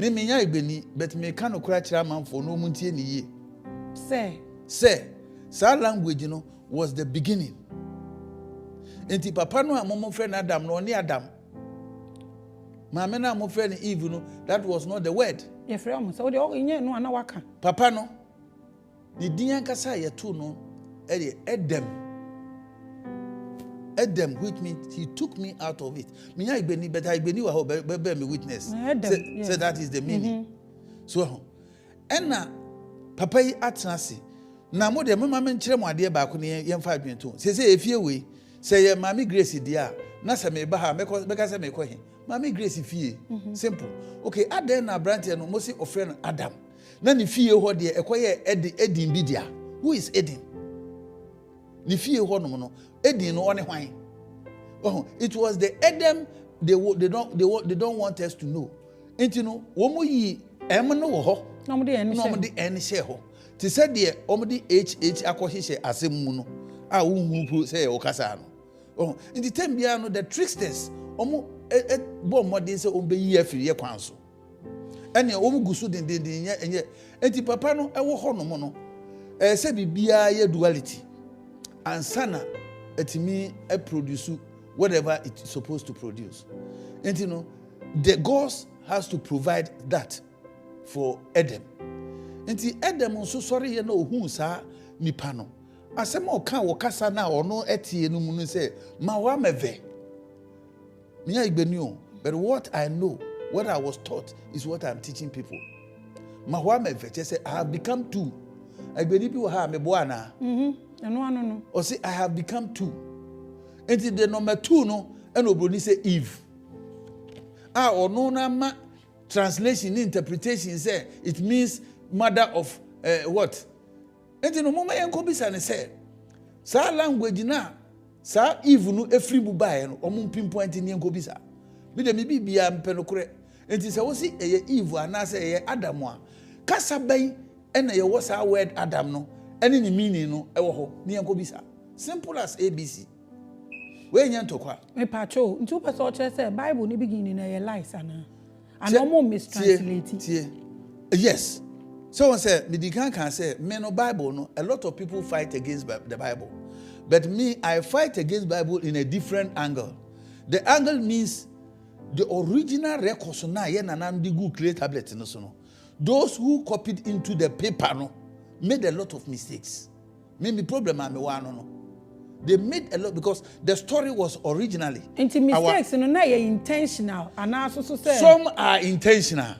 ni menya igbeni but me kan okura kira manfo no muntie ni ye say language no was the beginning. Enti papa no amomo friend Adam no ni Adam. Mama na amomo friend Eve no, that was not the word. Ye frɛ mo so de o nye no ana waka. Papa no ni din ankasa ye to no Adam, which means he took me out of it. Minya igbeni but igbeni wa ho be me witness. Say that is the meaning. So enna papa yi atnase na mo de mama menkyere mo ade ba ko ne yemfa adwento. Say efie we say ye mami Grace dia na se me ba ha meka se me ko he. Mami Grace fie. Simple. Okay, Adam na branch no mo si ofre Adam. Na ni fie ho de ekoye Edin bi dia. Who is Edin? Ni fie ho no no Edin no one hwan. Oh, it was the Adam they don't want us to know. Enti no wo mo yi em no wo ho. No mo de en share ho. Ti said de o mo de HH akohihye asem mu no. A wo hu say o kasa no. Oh, in the time bia no the tricksters omo bo modern say o be yi afiri ye kwan so. Ene o mu gusu den enye enti papa no e wo ho no mo no. Se bibia ye duality. Ansana etimi produce whatever it's supposed to produce. And you know, the gods has to provide that for Adam. And the Adam so sorry you know who sa nipa no. Asem o kan wo kasa na ono etie no mu say ma wa meve. Miya igbenu, but what I know, what I was taught is what I'm teaching people. Ma wa meve say I have become two. Igbeni bi wo ha me bo ana. No. Or say I have become two. And the number two no and obroni say Eve. Or no na translation interpretation say it means mother of what? And no mama yanko bisa ne say sa language na sa Eve no efri bu bae no omo pinpoint ni yanko bisa. Bi de me bibia mpe no kore. Enti say wo si eye Eve ana say eye Adam a kasa ban e na ye wo sa word Adam no ene ni meaning no e wo ho ni yanko bisa. Simple as ABC. We nyantokwa me pacho nti person o chere say Bible ni beginning na ye lies ana and no more mistranslate. Yes. So one say me can say me no Bible no a lot of people fight against the Bible. But me I fight against Bible in a different angle. The angle means the original records na ye nanam di good clay tablet no so no. Those who copied into the paper no made a lot of mistakes. Me problem am me one no. They made a lot because the story was originally. Mistakes no na intentional and also say some are intentional.